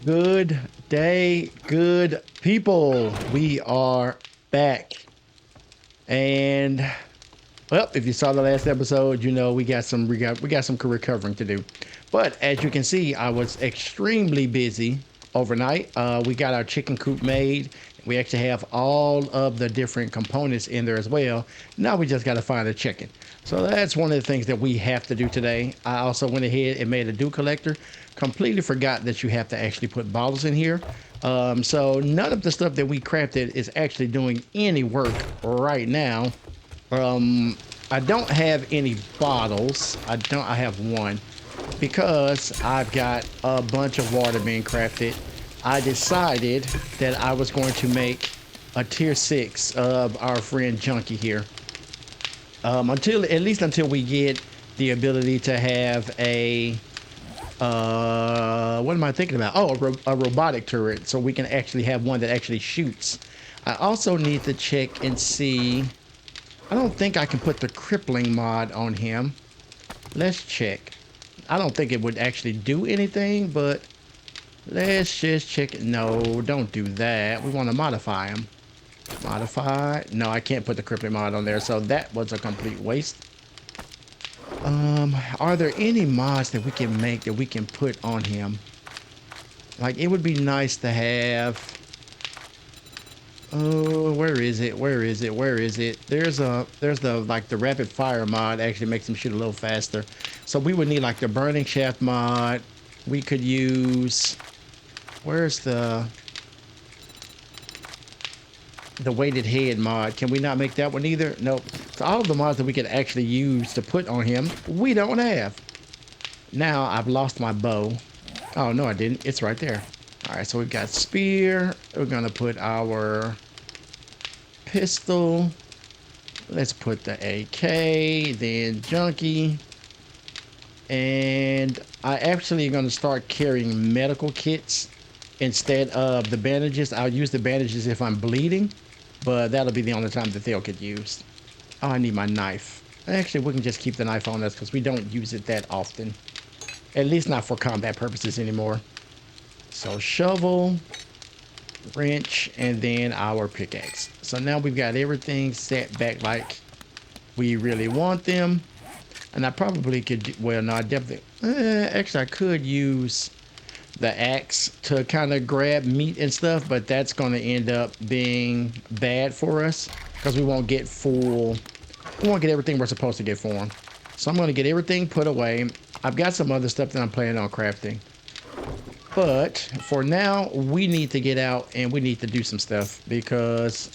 Good day, good people. We are back. And well, if you saw the last episode, you know we got some recovering to do. But as you can see, I was extremely busy overnight. We got our chicken coop made. We actually have all of the different components in there as well. Now we just got to find a chicken. So that's one of the things that we have to do today. I also went ahead and made a dew collector. Completely forgot that you have to actually put bottles in here. So none of the stuff that we crafted is actually doing any work right now. Um, I don't have any bottles. I have one because I've got a bunch of water being crafted. I decided that I was going to make a tier 6 of our friend Junkie here. Until at least until we get the ability to have a what am I thinking about? Oh, a robotic turret, so we can actually have one that actually shoots. I also need to check and see. I don't think I can put the crippling mod on him. Let's check. I don't think it would actually do anything, but let's just check it. No, don't do that. We want to modify him. Modify. No, I can't put the crippling mod on there, so that was a complete waste. Are there any mods that we can make that we can put on him? Like, it would be nice to have. Oh, where is it? Where is it? Where is it? There's the like the rapid fire mod actually makes him shoot a little faster. So we would need like the burning shaft mod. We could use. Where's the weighted head mod? Can we not make that one either? Nope. So all of the mods that we could actually use to put on him, we don't have. Now I've lost my bow. Oh no, I didn't. It's right there. All right, so we've got spear. We're gonna put our pistol. Let's put the AK, then junkie. And I actually am gonna start carrying medical kits instead of the bandages. I'll use the bandages if I'm bleeding, but that'll be the only time that they'll get used. Oh, I need my knife. Actually, we can just keep the knife on us because we don't use it that often. At least not for combat purposes anymore. So shovel, wrench, and then our pickaxe. So now we've got everything set back like we really want them. And I probably could, well, no, I definitely, actually I could use the axe to kind of grab meat and stuff, but that's going to end up being bad for us because we won't get everything we're supposed to get for them. So I'm going to get everything put away. I've got some other stuff that I'm planning on crafting. But for now, we need to get out and we need to do some stuff because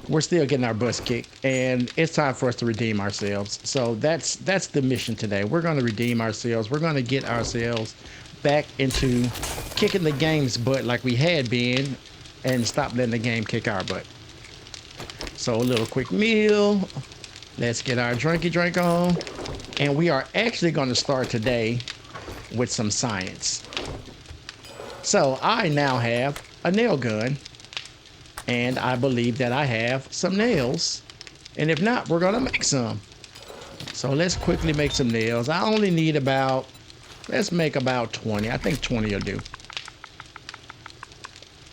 we're still getting our butts kicked and it's time for us to redeem ourselves. So that's the mission today. We're going to redeem ourselves. We're going to get ourselves back into kicking the game's butt like we had been and stop letting the game kick our butt. So a little quick meal. Let's get our drink on. And we are actually going to start today with some science. So I now have a nail gun, and I believe that I have some nails. And if not, we're gonna make some. So let's quickly make some nails. I only need about, let's make about 20. I think 20 will do.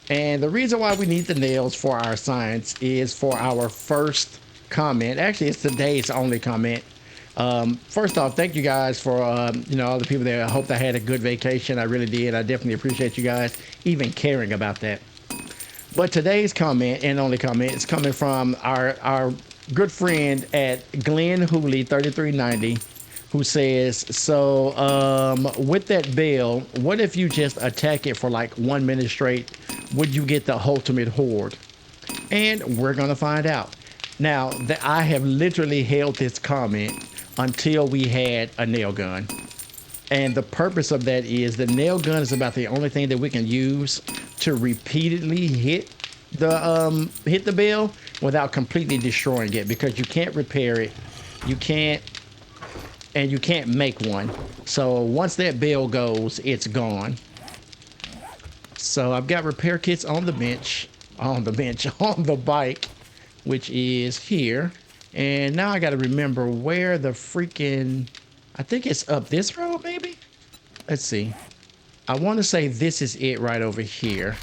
And the reason why we need the nails for our science is for our first comment. Actually, it's today's only comment. First off, thank you guys for, all the people there. I hope I had a good vacation. I really did. I definitely appreciate you guys even caring about that. But today's comment and only comment is coming from our good friend at Glenn Hooley 3390, who says, so with that bell, what if you just attack it for like 1 minute straight? Would you get the ultimate horde? And we're gonna find out. Now that I have literally held this comment until we had a nail gun. And the purpose of that is the nail gun is about the only thing that we can use to repeatedly hit the bell without completely destroying it, because you can't repair it, you can't make one. So once that bell goes, it's gone. So I've got repair kits on the on the bike, which is here. And now I got to remember where the freaking, I think it's up this road maybe. Let's see. I want to say this is it right over here.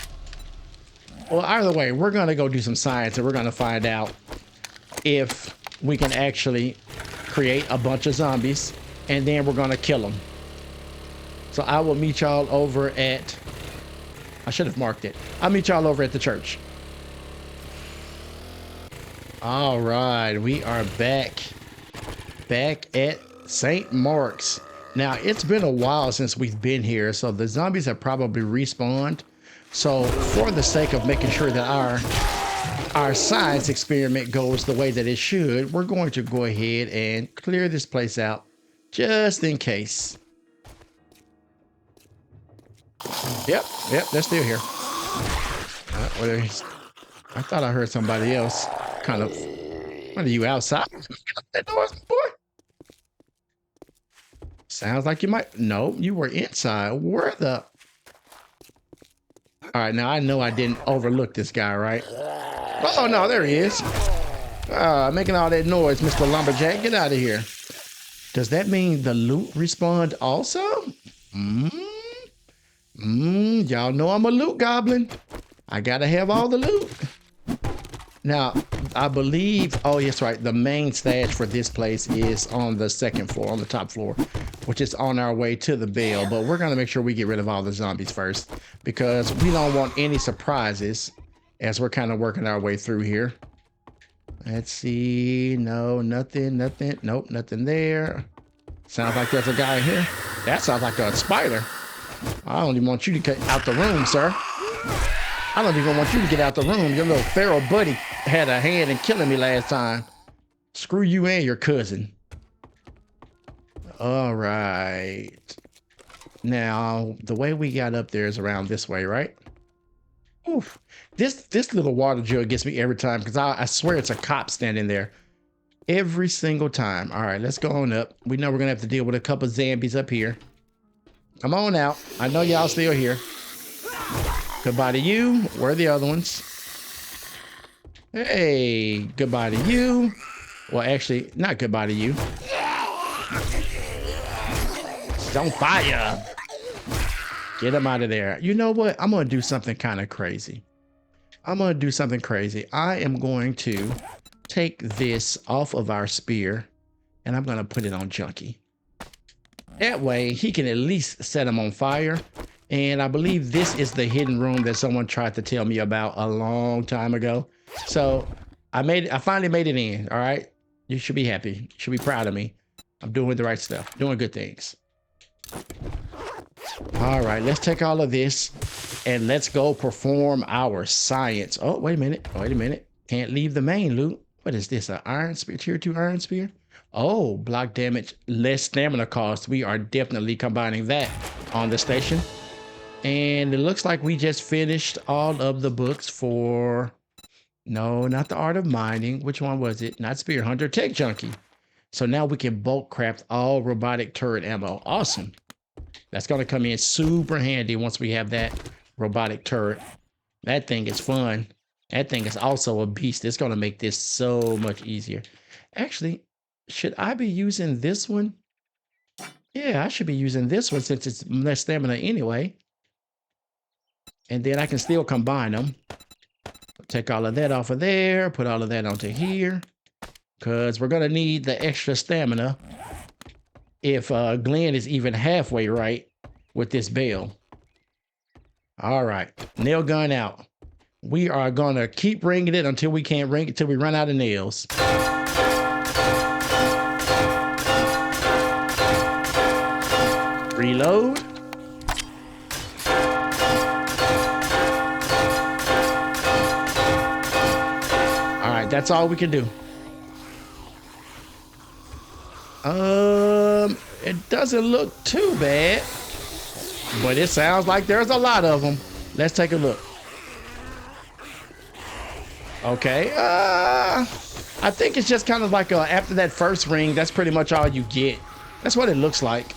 Well, either way, we're going to go do some science and we're going to find out if we can actually create a bunch of zombies and then we're going to kill them. So I will meet y'all over at, I should have marked it. I'll meet y'all over at the church. All right, we are back at St. Mark's. Now, it's been a while since we've been here, so the zombies have probably respawned. So for the sake of making sure that our science experiment goes the way that it should, we're going to go ahead and clear this place out just in case. Yep, they're still here. I thought I heard somebody else kind of. What are you outside? That noise, boy. Sounds like you might. No, you were inside. Where the? All right, now I know I didn't overlook this guy, right? Oh no, there he is. Making all that noise, Mr. Lumberjack. Get out of here. Does that mean the loot respawned also? Y'all know I'm a loot goblin. I gotta have all the loot. Now, I believe, oh, yes, right. The main stash for this place is on the second floor, on the top floor, which is on our way to the bell. But we're going to make sure we get rid of all the zombies first because we don't want any surprises as we're kind of working our way through here. Let's see. No, nothing. Nope, nothing there. Sounds like there's a guy here. That sounds like a spider. I don't even want you to get out the room, sir. I don't even want you to get out the room. Your little feral buddy had a hand in killing me last time. Screw you and your cousin. All right. Now, the way we got up there is around this way, right? Oof. This little water jug gets me every time because I swear it's a cop standing there. Every single time. All right, let's go on up. We know we're going to have to deal with a couple zombies up here. Come on out. I know y'all still here. Goodbye to you. Where are the other ones? Hey, goodbye to you. Well, actually, not goodbye to you. It's on fire. Get them out of there. You know what? I'm going to do something kind of crazy. I am going to take this off of our spear and I'm going to put it on Junkie. That way he can at least set him on fire. And I believe this is the hidden room that someone tried to tell me about a long time ago. So I finally made it in. All right. You should be happy. You should be proud of me. I'm doing the right stuff, doing good things. All right, let's take all of this and let's go perform our science. Oh, wait a minute. Can't leave the main loot. What is this? An iron spear, tier 2 iron spear? Oh, block damage, less stamina cost. We are definitely combining that on the station. And it looks like we just finished all of the books for, no, not the Art of Mining. Which one was it? Not Spear Hunter, Tech Junkie. So now we can bulk craft all robotic turret ammo. Awesome. That's going to come in super handy once we have that robotic turret. That thing is fun. That thing is also a beast. It's going to make this so much easier. Actually, should I be using this one? Yeah, I should be using this one since it's less stamina anyway. And then I can still combine them. Take all of that off of there. Put all of that onto here. Because we're going to need the extra stamina if Glenn is even halfway right with this bell. All right. Nail gun out. We are going to keep ringing it until we can't ring it, till we run out of nails. Reload. All right, that's all we can do. It doesn't look too bad, but it sounds like there's a lot of them. Let's take a look. Okay, I think it's just kind of like after that first ring, that's pretty much all you get. That's what it looks like.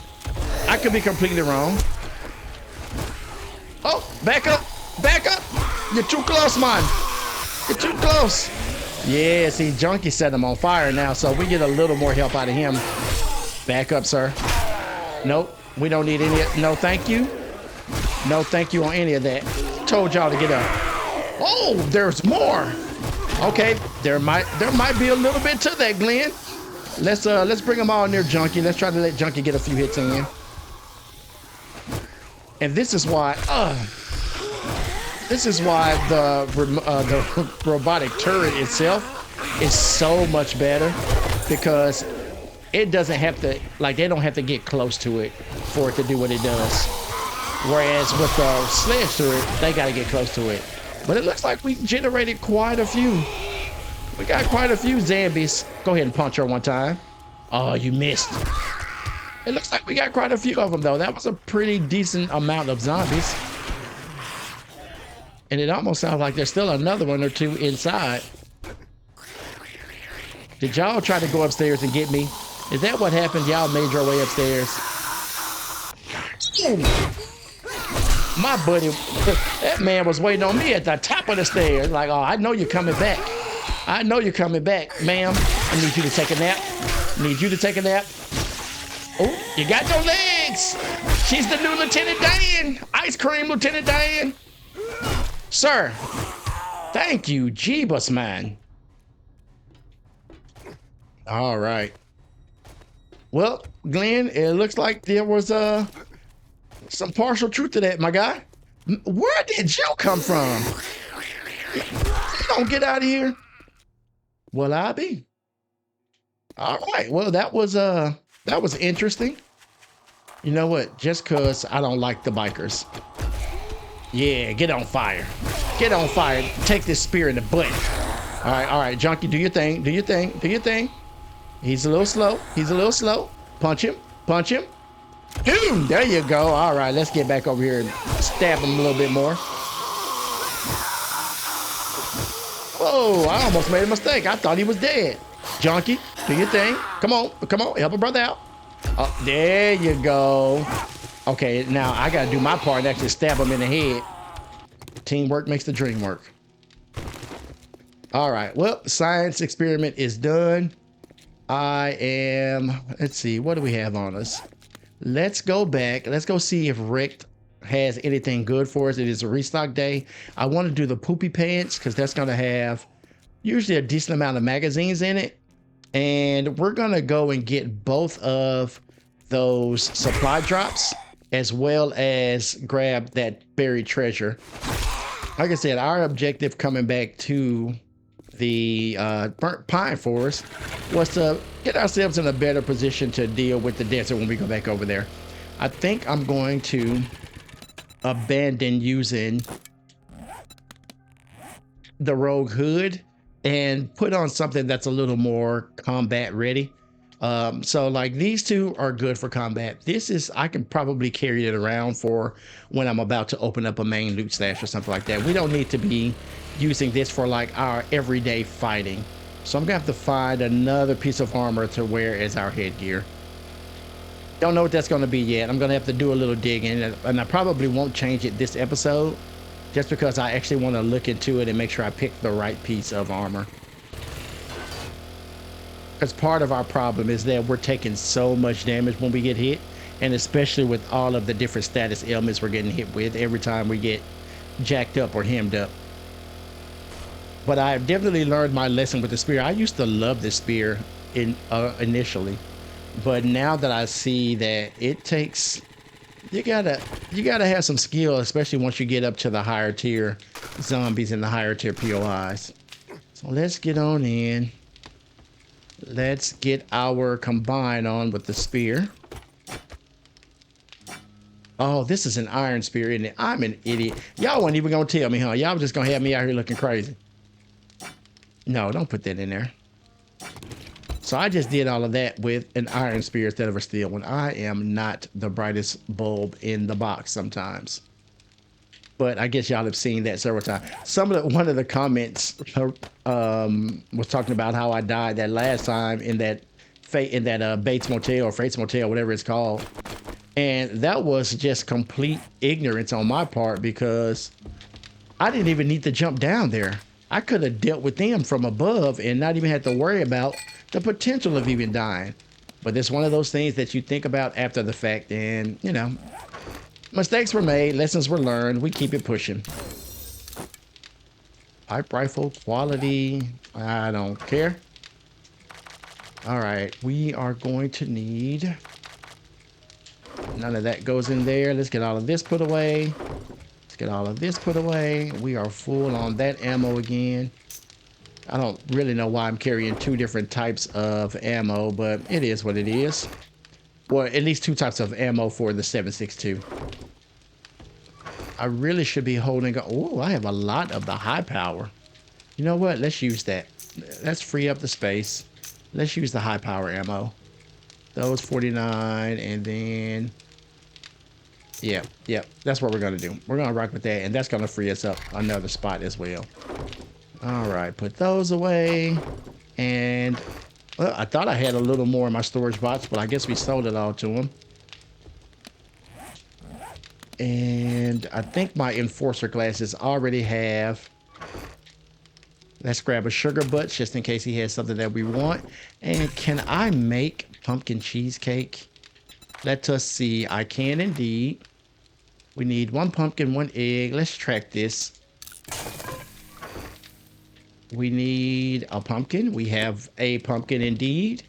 I could be completely wrong. Oh, back up, back up. You're too close, man. You're too close. Yeah, see, Junkie set him on fire now, so we get a little more help out of him. Back up, sir. Nope, we don't need any. No, thank you. No, thank you on any of that. Told y'all to get up. Oh, there's more. Okay, there might be a little bit to that, Glenn. Let's bring them all near Junkie. Let's try to let Junkie get a few hits in. And this is why the robotic turret itself is so much better, because it doesn't have to, like, they don't have to get close to it for it to do what it does. Whereas with the sledge turret, they got to get close to it. But it looks like we generated quite a few. We got quite a few zombies. Go ahead and punch her one time. Oh, you missed. It looks like we got quite a few of them, though. That was a pretty decent amount of zombies. And it almost sounds like there's still another one or two inside. Did y'all try to go upstairs and get me? Is that what happened? Y'all made your way upstairs. My buddy, that man was waiting on me at the top of the stairs. Like, oh, I know you're coming back. I know you're coming back, ma'am. I need you to take a nap. Need you to take a nap. Oh, you got no legs. She's the new Lieutenant Dan. Ice cream Lieutenant Dan. Sir, thank you, Jeebus, man. All right. Well, Glenn, it looks like there was some partial truth to that, my guy. Where did you come from? You don't get out of here. Well, I be. All right. Well, that was interesting. You know what? Just cause I don't like the bikers. Yeah, get on fire. Get on fire. Take this spear in the butt. All right, Junkie, do your thing. Do your thing. Do your thing. He's a little slow. He's a little slow. Punch him. Punch him. Boom! There you go. All right, let's get back over here and stab him a little bit more. Whoa, I almost made a mistake. I thought he was dead. Junkie, do your thing. Come on. Come on. Help a brother out. Oh, there you go. Okay, now I got to do my part and actually stab him in the head. Teamwork makes the dream work. All right, well, science experiment is done. Let's see, what do we have on us? Let's go back. Let's go see if Rick has anything good for us. It is a restock day. I want to do the poopy pants because that's going to have usually a decent amount of magazines in it. And we're going to go and get both of those supply drops as well as grab that buried treasure. Like I said, our objective coming back to the burnt pine forest was to get ourselves in a better position to deal with the desert when we go back over there. I think I'm going to abandon using the rogue hood and put on something that's a little more combat ready. So like these two are good for combat. This is, I can probably carry it around for when I'm about to open up a main loot stash or something like that. We don't need to be using this for like our everyday fighting. So I'm gonna have to find another piece of armor to wear as our headgear. Don't know what that's gonna be yet. I'm gonna have to do a little digging, and I probably won't change it this episode just because I actually want to look into it and make sure I pick the right piece of armor. Because part of our problem is that we're taking so much damage when we get hit, and especially with all of the different status ailments we're getting hit with every time we get jacked up or hemmed up. But I've definitely learned my lesson with the spear. I used to love the spear initially, but now that I see that it takes, you gotta have some skill, especially once you get up to the higher tier zombies and the higher tier POIs. So let's get on in. Let's get our combine on with the spear. Oh, this is an iron spear, isn't it? I'm an idiot. Y'all weren't even gonna tell me, huh? Y'all was just gonna have me out here looking crazy. No, don't put that in there. So I just did all of that with an iron spear instead of a steel one. I am not the brightest bulb in the box sometimes. But I guess y'all have seen that several times. One of the comments was talking about how I died that last time in that Bates Motel or Fates Motel, whatever it's called. And that was just complete ignorance on my part because I didn't even need to jump down there. I could have dealt with them from above and not even had to worry about the potential of even dying. But it's one of those things that you think about after the fact, and you know, Mistakes were made, lessons were learned. We keep it pushing. Pipe rifle quality, I don't care. All right, we are going to need, none of that goes in there. Let's get all of this put away. Let's get all of this put away. We are full on that ammo again. I don't really know why I'm carrying two different types of ammo, but it is what it is. Well, at least two types of ammo for the 7.62. I really should be holding, oh, I have a lot of the high power. You know what? Let's use that. Let's free up the space. Let's use the high power ammo. Those 49, and then, yeah, that's what we're gonna do. We're gonna rock with that, and that's gonna free us up another spot as well. All right, put those away. And well, I thought I had a little more in my storage box, but I guess we sold it all to him. And I think my enforcer glasses already have. Let's grab a sugar butts just in case he has something that we want. And can I make pumpkin cheesecake? Let us see. I can indeed. We need 1 pumpkin, 1 egg. Let's track this. We need a pumpkin. We have a pumpkin indeed.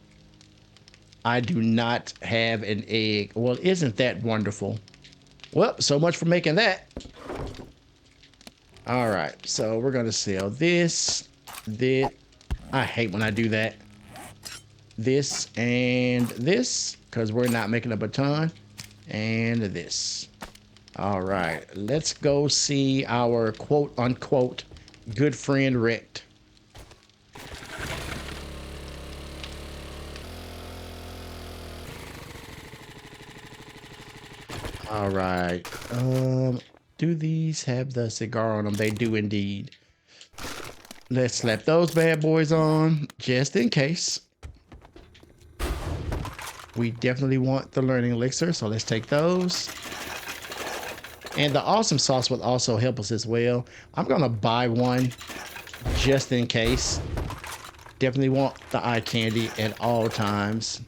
I do not have an egg. Well, isn't that wonderful? Well, so much for making that. All right, so we're gonna sell this. I hate when I do that. This and this, because we're not making up a ton. And this. All right, let's go see our quote unquote good friend Rect. All right. Do these have the cigar on them? They do indeed. Let's slap those bad boys on just in case. We definitely want the learning elixir, so let's take those. And the awesome sauce will also help us as well. I'm gonna buy one just in case. Definitely want the eye candy at all times.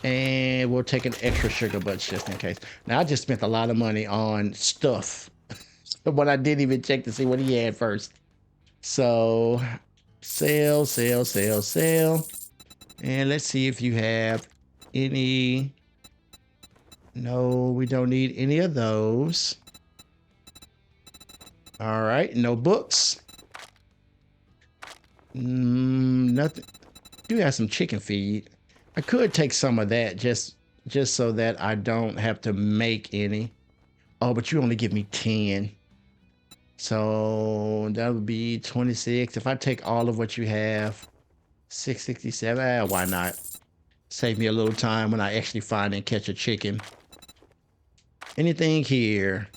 And we'll take an extra sugar butts just in case. Now, I just spent a lot of money on stuff, but I didn't even check to see what he had first. So, sell. And let's see if you have any. No, we don't need any of those. All right, no books. Nothing. Do have some chicken feed. I could take some of that just so that I don't have to make any. Oh, but you only give me 10. So that would be 26. If I take all of what you have, 667, why not? Save me a little time when I actually find and catch a chicken. Anything here?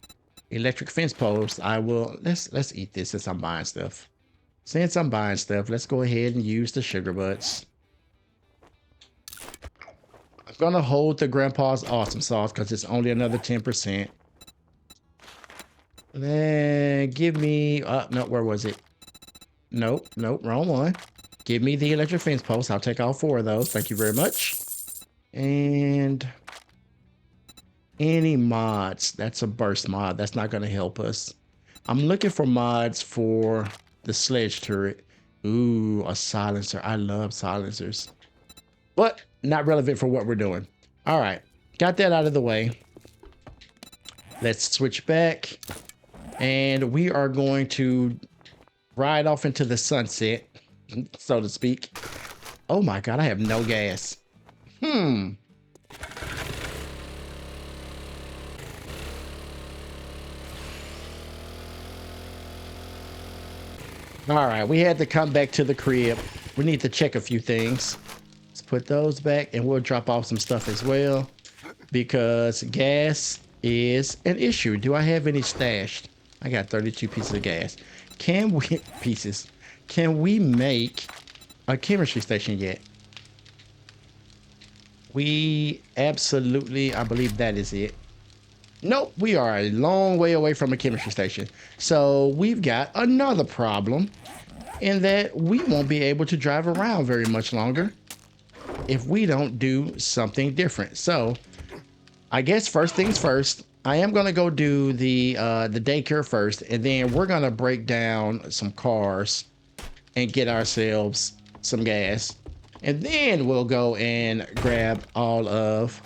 Electric fence post. I will, let's eat this since I'm buying stuff. Since I'm buying stuff, let's go ahead and use the sugar butts. I'm gonna hold the grandpa's awesome sauce because it's only another 10%. Then give me, no, where was it? Nope, wrong one. Give me the electric fence post. I'll take all 4 of those. Thank you very much. And any mods. That's a burst mod. That's not gonna help us. I'm looking for mods for the sledge turret. Ooh, a silencer. I love silencers. But not relevant for what we're doing. All right, got that out of the way. Let's switch back. And we are going to ride off into the sunset, so to speak. Oh my God, I have no gas. All right, we had to come back to the crib. We need to check a few things. Let's put those back and we'll drop off some stuff as well because gas is an issue. Do I have any stashed? I got 32 pieces of gas. Can we make a chemistry station yet? We absolutely, I believe that is it. Nope, we are a long way away from a chemistry station. So we've got another problem in that we won't be able to drive around very much longer if we don't do something different. So I guess first things first, I am gonna go do the daycare first, and then we're gonna break down some cars and get ourselves some gas, and then we'll go and grab all of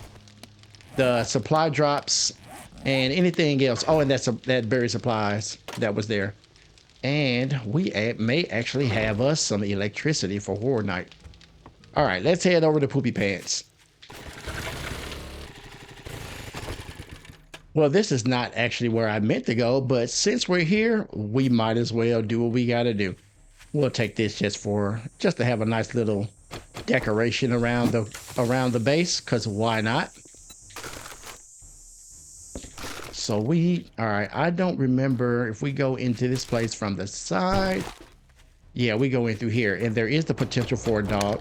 the supply drops and anything else. Oh, and that berry supplies that was there. And we may actually have us some electricity for Horde Night. All right, let's head over to Poopy Pants. Well, this is not actually where I meant to go, but since we're here, we might as well do what we gotta do. We'll take this just to have a nice little decoration around the base, because why not? So all right, I don't remember if we go into this place from the side. Yeah, we go in through here, and there is the potential for a dog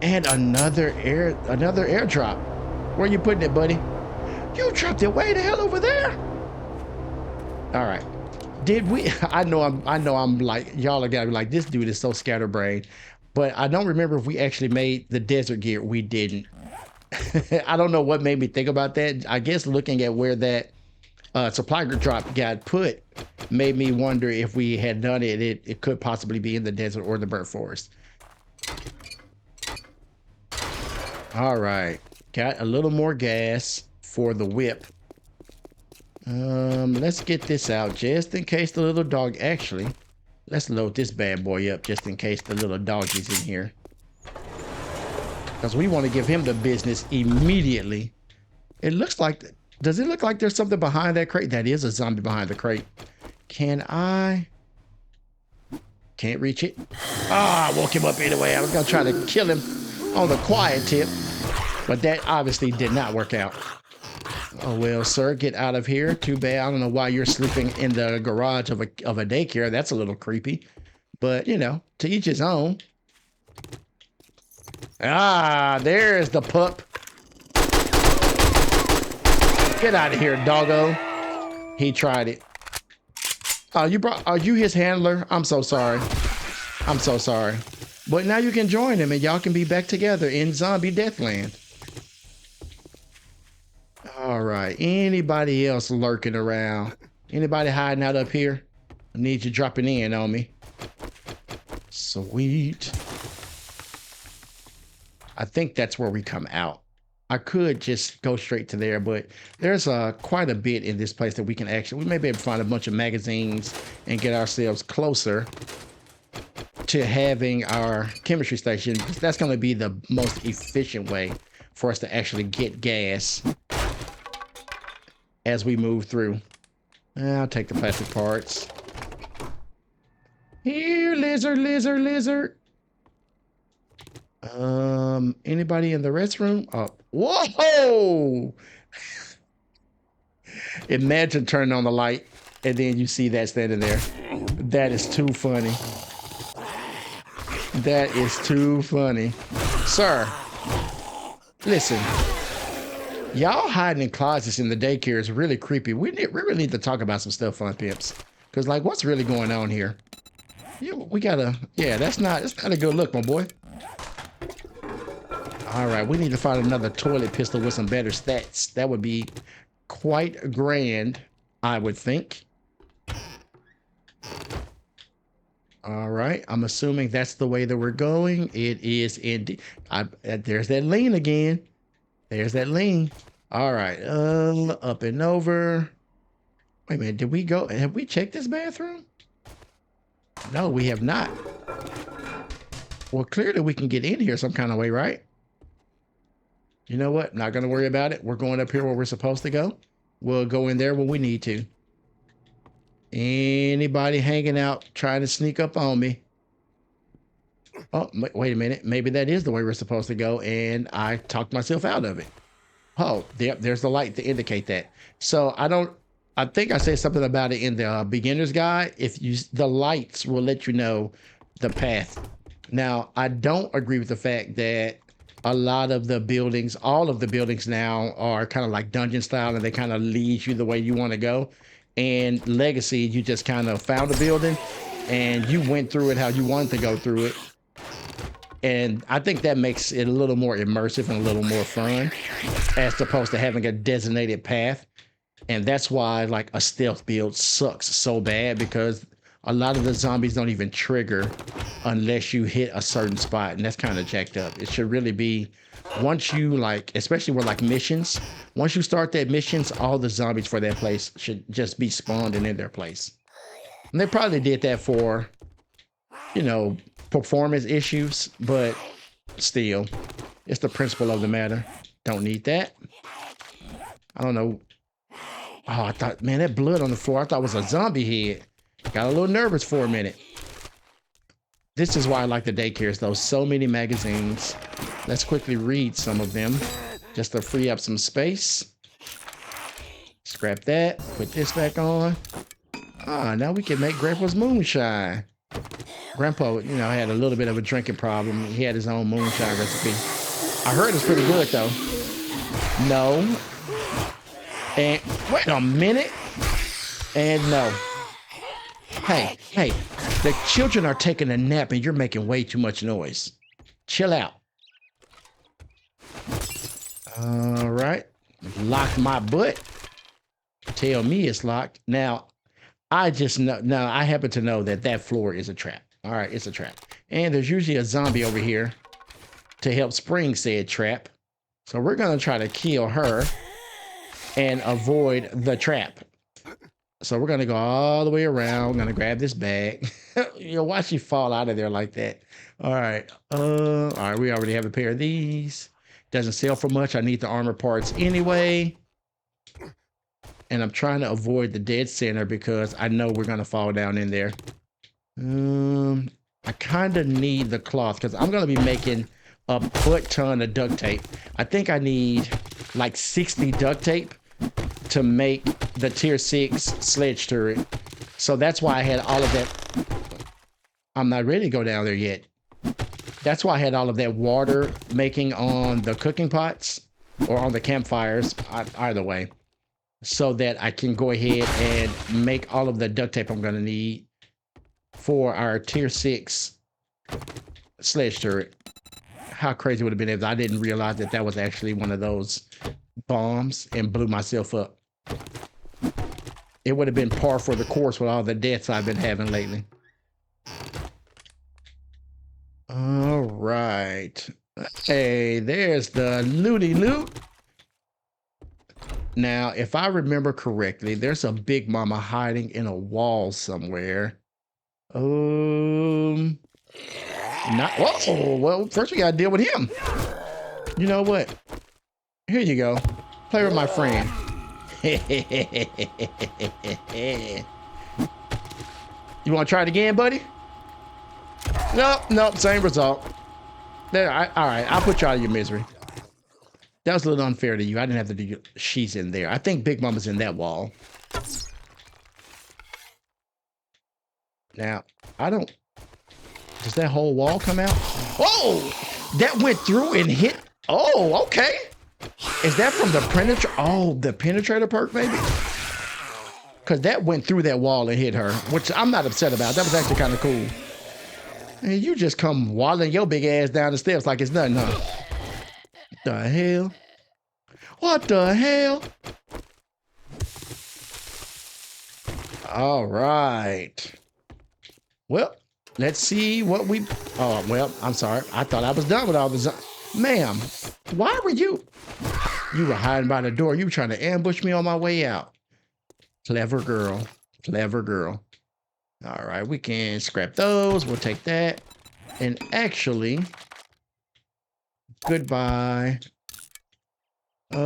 and another airdrop. Where you putting it, buddy? You dropped it way the hell over there. All right. Did we? I know I'm like, y'all are gonna be like, this dude is so scatterbrained, but I don't remember if we actually made the desert gear. We didn't. I don't know what made me think about that. I guess looking at where that supply drop got put made me wonder if we had done it. It could possibly be in the desert or the burnt forest. All right, got a little more gas for the whip. Let's get this out just in case the little dog. Actually, let's load this bad boy up just in case the little doggy's in here, because we want to give him the business immediately. It looks like. Does it look like there's something behind that crate? That is a zombie behind the crate. Can I? Can't reach it. Ah, I woke him up anyway. I was gonna try to kill him on the quiet tip, but that obviously did not work out. Oh well, sir, get out of here. Too bad. I don't know why you're sleeping in the garage of a daycare. That's a little creepy, but you know, to each his own. Ah, there's the pup. Get out of here, doggo. He tried it. Are you his handler? I'm so sorry. I'm so sorry. But now you can join him and y'all can be back together in Zombie Deathland. All right. Anybody else lurking around? Anybody hiding out up here? I need you dropping in on me. Sweet. I think that's where we come out. I could just go straight to there, but there's quite a bit in this place that we may be able to find a bunch of magazines and get ourselves closer to having our chemistry station. That's going to be the most efficient way for us to actually get gas as we move through. I'll take the plastic parts. Here, lizard, lizard, lizard. Anybody in the restroom? Oh, whoa! Imagine turning on the light and then you see that standing there. That is too funny. That is too funny. Sir, listen. Y'all hiding in closets in the daycare is really creepy. We really need to talk about some stuff, Fun Pimps. Because, like, what's really going on here? We gotta, yeah, that's not a good look, my boy. All right, we need to find another toilet pistol with some better stats. That would be quite grand, I would think. All right, I'm assuming that's the way that we're going. It is indeed. There's that lean again. There's that lean. All right, up and over. Wait a minute, did we go? Have we checked this bathroom? No, we have not. Well, clearly we can get in here some kind of way, right? You know what? Not going to worry about it. We're going up here where we're supposed to go. We'll go in there when we need to. Anybody hanging out, trying to sneak up on me? Oh, wait a minute. Maybe that is the way we're supposed to go, and I talked myself out of it. Oh, there's the light to indicate that. So I think I said something about it in the beginner's guide. The lights will let you know the path. Now, I don't agree with the fact that a lot of the buildings, all of the buildings now are kind of like dungeon style, and they kind of lead you the way you want to go. And Legacy, you just kind of found a building and you went through it how you wanted to go through it. And I think that makes it a little more immersive and a little more fun, as opposed to having a designated path. And that's why like a stealth build sucks so bad, because a lot of the zombies don't even trigger unless you hit a certain spot, and that's kind of jacked up. It should really be once you like, especially with like missions, once you start that missions, all the zombies for that place should just be spawned and in their place. And they probably did that for, you know, performance issues, but still, it's the principle of the matter. Don't need that. I don't know. Oh, I thought, man, that blood on the floor, I thought it was a zombie head. Got a little nervous for a minute. This is why I like the daycares, though. So many magazines. Let's quickly read some of them just to free up some space. Scrap that. Put this back on. Ah, now we can make Grandpa's moonshine. Grandpa, you know, had a little bit of a drinking problem. He had his own moonshine recipe. I heard it's pretty good, though. No. And wait a minute. And no. Hey, the children are taking a nap and you're making way too much noise. Chill out. All right. Lock my butt. Tell me it's locked. Now, I just know, now I happen to know that that floor is a trap. All right, it's a trap. And there's usually a zombie over here to help spring said trap. So we're going to try to kill her and avoid the trap. So we're going to go all the way around. I'm going to grab this bag. You know, watch you fall out of there like that. All right. All right, we already have a pair of these. Doesn't sell for much. I need the armor parts anyway. And I'm trying to avoid the dead center because I know we're going to fall down in there. I kind of need the cloth because I'm going to be making a butt ton of duct tape. I think I need like 60 duct tape to make the tier 6 sledge turret. So that's why I had all of that. I'm not ready to go down there yet. That's why I had all of that water making on the cooking pots or on the campfires, either way, so that I can go ahead and make all of the duct tape I'm going to need for our tier 6 sledge turret. How crazy would it have been if I didn't realize that that was actually one of those bombs and blew myself up. It would have been par for the course with all the deaths I've been having lately. All right. Hey, there's the looty loot. Now, if I remember correctly, there's a big mama hiding in a wall somewhere. Not. Whoa, well, first we gotta deal with him. You know what? Here you go. Play with my friend. You want to try it again, buddy? Nope, same result. There, all right, I'll put you out of your misery. That was a little unfair to you. I didn't have to do. She's in there. I think Big Mama's in that wall. Now, I don't. Does that whole wall come out? Oh, that went through and hit. Oh, okay. Is that from the penetrator? Oh, the penetrator perk, maybe? Because that went through that wall and hit her, which I'm not upset about. That was actually kind of cool. And you just come waddling your big ass down the steps like it's nothing, huh? The hell? What the hell? All right. Well, let's see what we... Oh, well, I'm sorry. I thought I was done with all the... Ma'am, why were you... You were hiding by the door. You were trying to ambush me on my way out. Clever girl. Clever girl. All right, we can scrap those. We'll take that. And actually, goodbye. You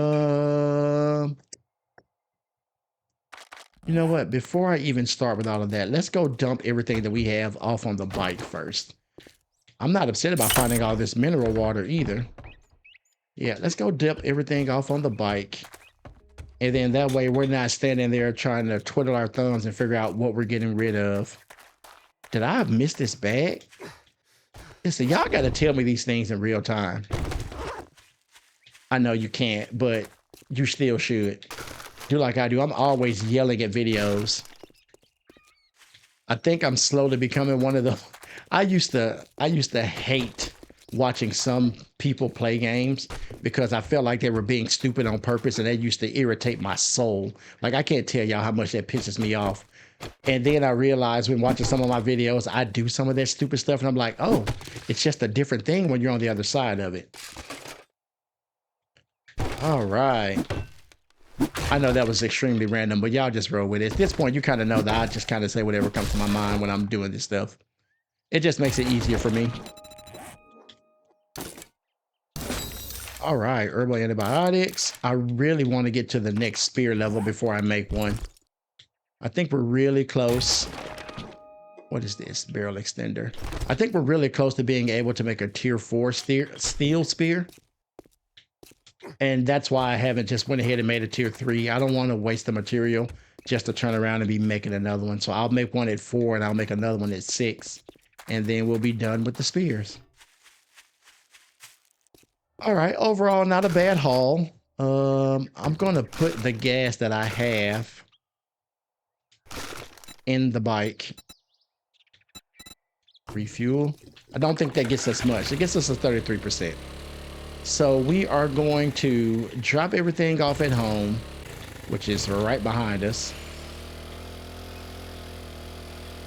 know what? Before I even start with all of that, let's go dump everything that we have off on the bike first. I'm not upset about finding all this mineral water either. Yeah, let's go dump everything off on the bike. And then that way we're not standing there trying to twiddle our thumbs and figure out what we're getting rid of. Did I miss this bag? Listen, y'all got to tell me these things in real time. I know you can't, but you still should. Do like I do. I'm always yelling at videos. I think I'm slowly becoming one of the... I used to hate watching some people play games because I felt like they were being stupid on purpose, and that used to irritate my soul. Like, I can't tell y'all how much that pisses me off. And then I realized when watching some of my videos, I do some of that stupid stuff, and I'm like, oh, it's just a different thing when you're on the other side of it. All right. I know that was extremely random, but y'all just roll with it. At this point, you kind of know that I just kind of say whatever comes to my mind when I'm doing this stuff. It just makes it easier for me. All right, herbal antibiotics. I really want to get to the next spear level before I make one. I think we're really close. What is this? Barrel extender. I think we're really close to being able to make a tier 4 steel spear. And that's why I haven't just went ahead and made a tier 3. I don't want to waste the material just to turn around and be making another one. So I'll make one at 4 and I'll make another one at 6. And then we'll be done with the spears. All right, overall, not a bad haul. I'm going to put the gas that I have in the bike. Refuel. I don't think that gets us much. It gets us a 33%. So we are going to drop everything off at home, which is right behind us.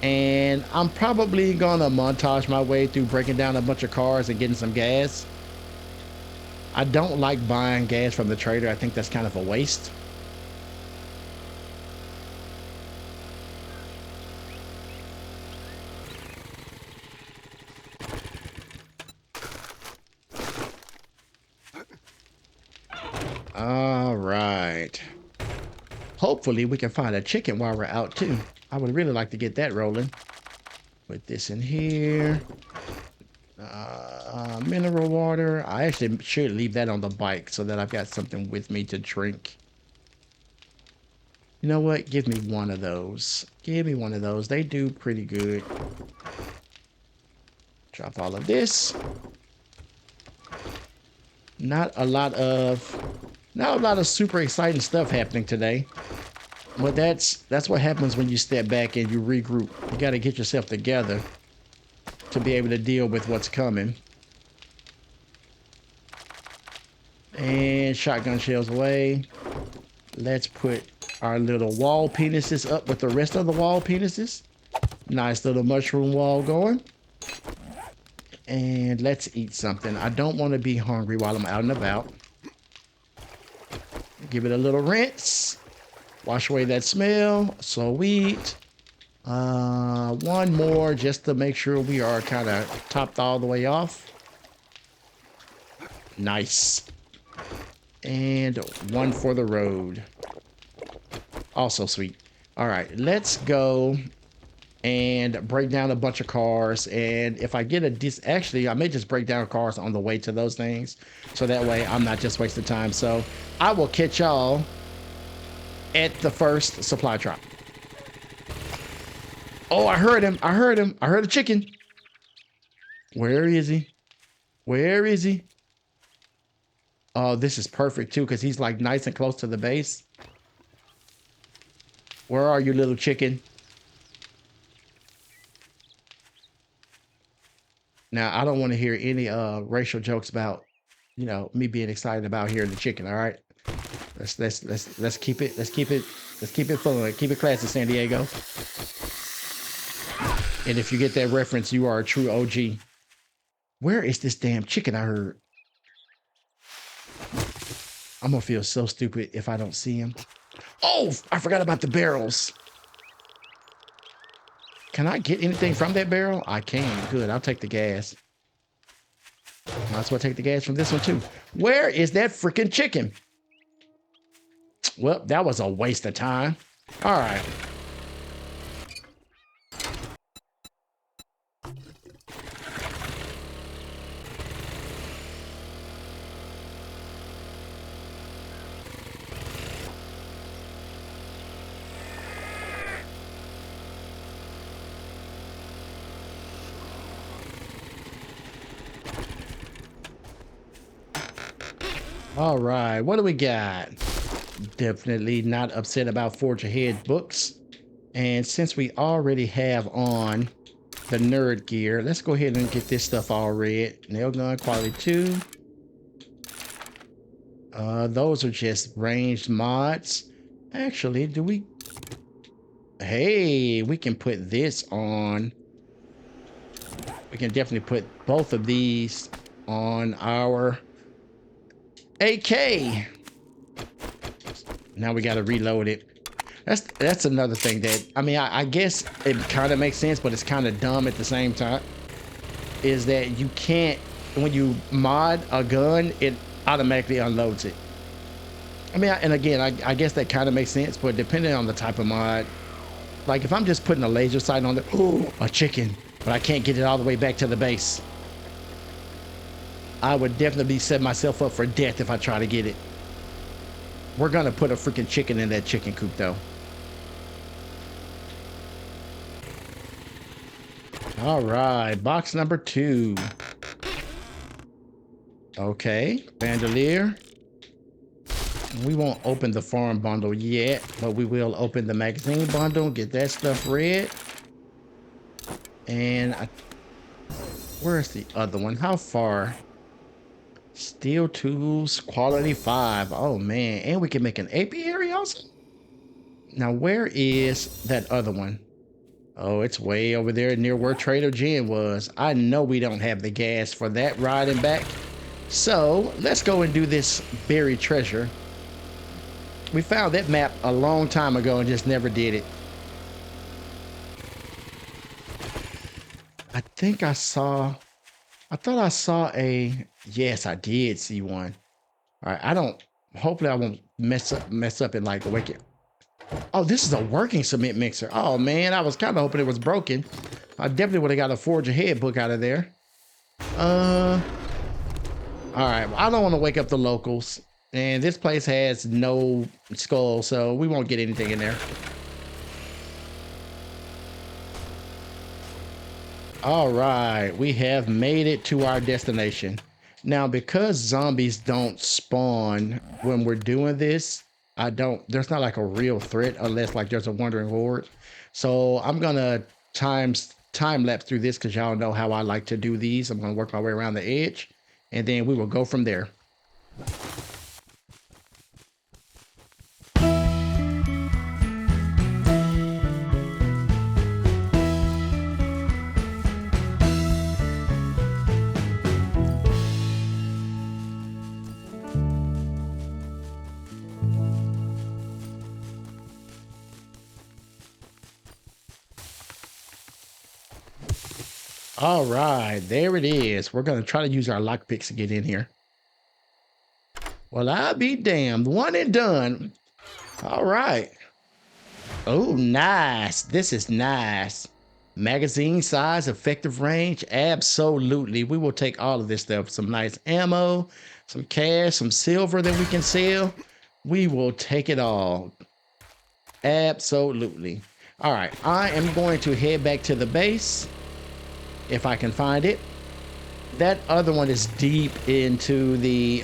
And I'm probably going to montage my way through breaking down a bunch of cars and getting some gas. I don't like buying gas from the trader. I think that's kind of a waste. All right. Hopefully we can find a chicken while we're out too. I would really like to get that rolling. Put this in here. Mineral water. I actually should leave that on the bike so that I've got something with me to drink. You know what? Give me one of those. Give me one of those. They do pretty good. Drop all of this. Not a lot of super exciting stuff happening today. But that's what happens when you step back and you regroup. You got to get yourself together to be able to deal with what's coming. And shotgun shells away. Let's put our little wall penises up with the rest of the wall penises. Nice little mushroom wall going. And let's eat something. I don't want to be hungry while I'm out and about. Give it a little rinse. Wash away that smell. Sweet. One more just to make sure we are kind of topped all the way off. Nice. And one for the road. Also sweet. All right, let's go and break down a bunch of cars. And if I get a actually, I may just break down cars on the way to those things. So that way I'm not just wasting time. So I will catch y'all at the first supply drop. Oh, I heard him. I heard him. I heard a chicken. Where is he? Where is he? Oh, this is perfect too, because he's like nice and close to the base. Where are you, little chicken? Now, I don't want to hear any racial jokes about, you know, me being excited about hearing the chicken, all right? Let's keep it fun. Keep it classy, San Diego. And if you get that reference, you are a true OG. Where is this damn chicken I heard? I'm gonna feel so stupid if I don't see him. Oh, I forgot about the barrels. Can I get anything from that barrel? I can. Good. I'll take the gas. Might as well take the gas from this one too. Where is that freaking chicken? Well, that was a waste of time. All right. All right, what do we got? Definitely not upset about Forge Ahead books. And since we already have on the nerd gear. Let's go ahead and get this stuff all red. Nail gun quality 2. Those are just ranged mods. Actually, do we? Hey, we can put this on. We can definitely put both of these on our AK. Now we got to reload it. That's another thing that, I mean, I guess it kind of makes sense, but it's kind of dumb at the same time. Is that you can't, when you mod a gun, it automatically unloads it. I mean, and again, I guess that kind of makes sense, but depending on the type of mod, like if I'm just putting a laser sight on it, oh, a chicken, but I can't get it all the way back to the base, I would definitely set myself up for death if I try to get it. We're gonna put a freaking chicken in that chicken coop though. All right, box number 2. Okay, bandolier. We won't open the farm bundle yet, but we will open the magazine bundle, get that stuff red. And where's the other one? How far? Steel tools, quality 5. Oh man, and we can make an apiary also. Now where is that other one? Oh, it's way over there near where Trader Jen was. I know we don't have the gas for that ride and back. So let's go and do this buried treasure. We found that map a long time ago and just never did it. I think I thought I saw a, yes, I did see one. All right, hopefully I won't mess up and like wake it. Oh, this is a working cement mixer. Oh man, I was kind of hoping it was broken. I definitely would have got a Forge Ahead book out of there. All right, I don't want to wake up the locals. And this place has no skull, so we won't get anything in there. All right, we have made it to our destination. Now, because zombies don't spawn when we're doing this, there's not like a real threat unless like there's a wandering horde. So I'm gonna time lapse through this because y'all know how I like to do these. I'm gonna work my way around the edge and then we will go from there. All right, there it is. We're gonna try to use our lockpicks to get in here. Well, I'll be damned. One and done. All right. Oh, nice. This is nice. Magazine size, effective range. Absolutely. We will take all of this stuff. Some nice ammo, some cash, some silver that we can sell. We will take it all. Absolutely. All right. I am going to head back to the base if I can find it. That other one is deep into the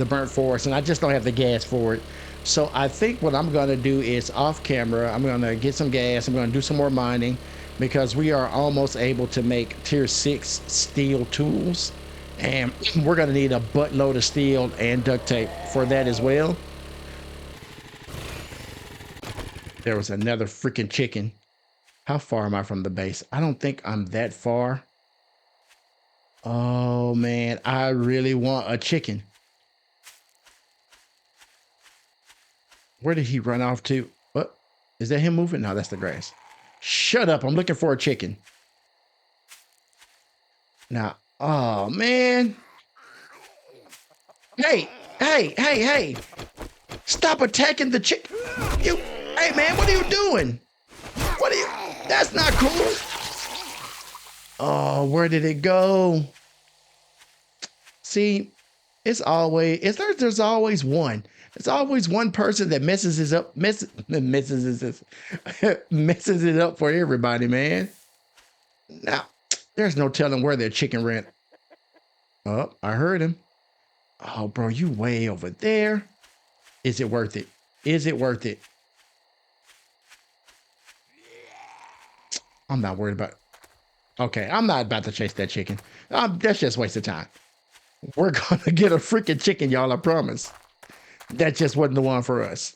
burnt forest, and I just don't have the gas for it. So I think what I'm gonna do is off camera, I'm gonna get some gas, I'm gonna do some more mining because we are almost able to make tier 6 steel tools. And we're gonna need a buttload of steel and duct tape for that as well. There was another freaking chicken. How far am I from the base? I don't think I'm that far. Oh man, I really want a chicken. Where did he run off to? What? Is that him moving? No, that's the grass. Shut up, I'm looking for a chicken. Now, oh man. Hey, hey, hey, hey. Stop attacking the chicken. Hey man, what are you doing? That's not cool. Oh, where did it go? See, there's always one. There's always one person that messes it up for everybody, man. Now, there's no telling where their chicken ran. Oh, I heard him. Oh, bro, you way over there. Is it worth it? Is it worth it? I'm not worried about it. Okay, I'm not about to chase that chicken. That's just waste of time. We're gonna get a freaking chicken, y'all, I promise. That just wasn't the one for us.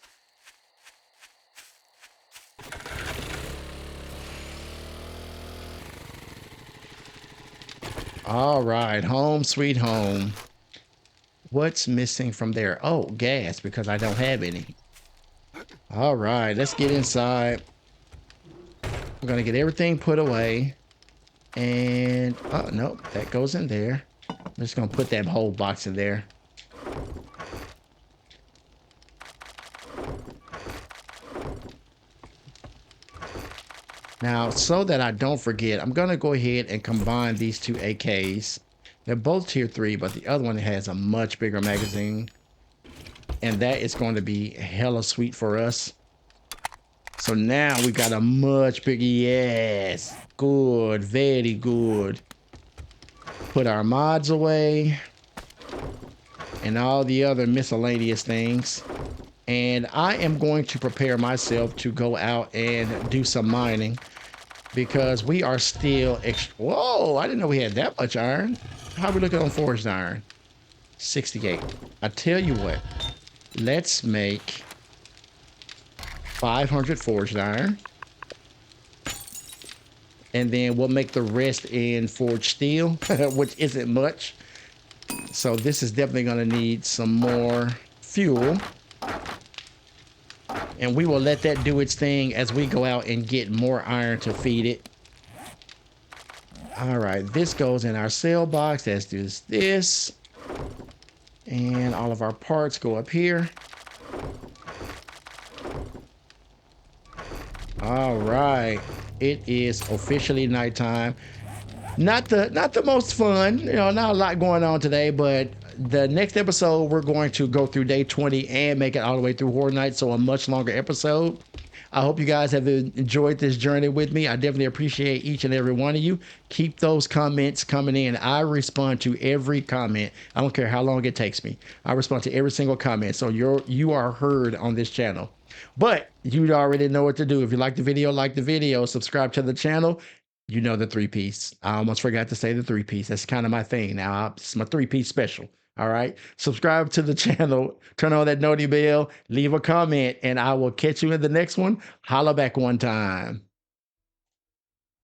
All right, home sweet home. What's missing from there? Oh, gas, because I don't have any. All right, let's get inside. We're gonna get everything put away. And, oh, nope, that goes in there. I'm just gonna put that whole box in there. Now, so that I don't forget, I'm gonna go ahead and combine these two AKs. They're both tier 3, but the other one has a much bigger magazine. And that is going to be hella sweet for us. So now we got a much bigger, yes, good, very good. Put our mods away and all the other miscellaneous things. And I am going to prepare myself to go out and do some mining because we are still, whoa, I didn't know we had that much iron. How are we looking on forged iron? 68. I tell you what, let's make 500 forged iron. And then we'll make the rest in forged steel, which isn't much. So this is definitely going to need some more fuel. And we will let that do its thing as we go out and get more iron to feed it. All right, this goes in our sale box. Let's do this. And all of our parts go up here. All right, it is officially nighttime. Not the most fun, you know, not a lot going on today, but the next episode we're going to go through day 20 and make it all the way through Horde Night, so a much longer episode. I hope you guys have enjoyed this journey with me. I definitely appreciate each and every one of you. Keep those comments coming in. I respond to every comment. I don't care how long it takes me. I respond to every single comment. So you are heard on this channel. But you already know what to do. If you like the video, subscribe to the channel. You know the 3-piece. I almost forgot to say the 3-piece. That's kind of my thing now. It's my 3-piece special. All right. Subscribe to the channel. Turn on that noti bell. Leave a comment. And I will catch you in the next one. Holla back one time.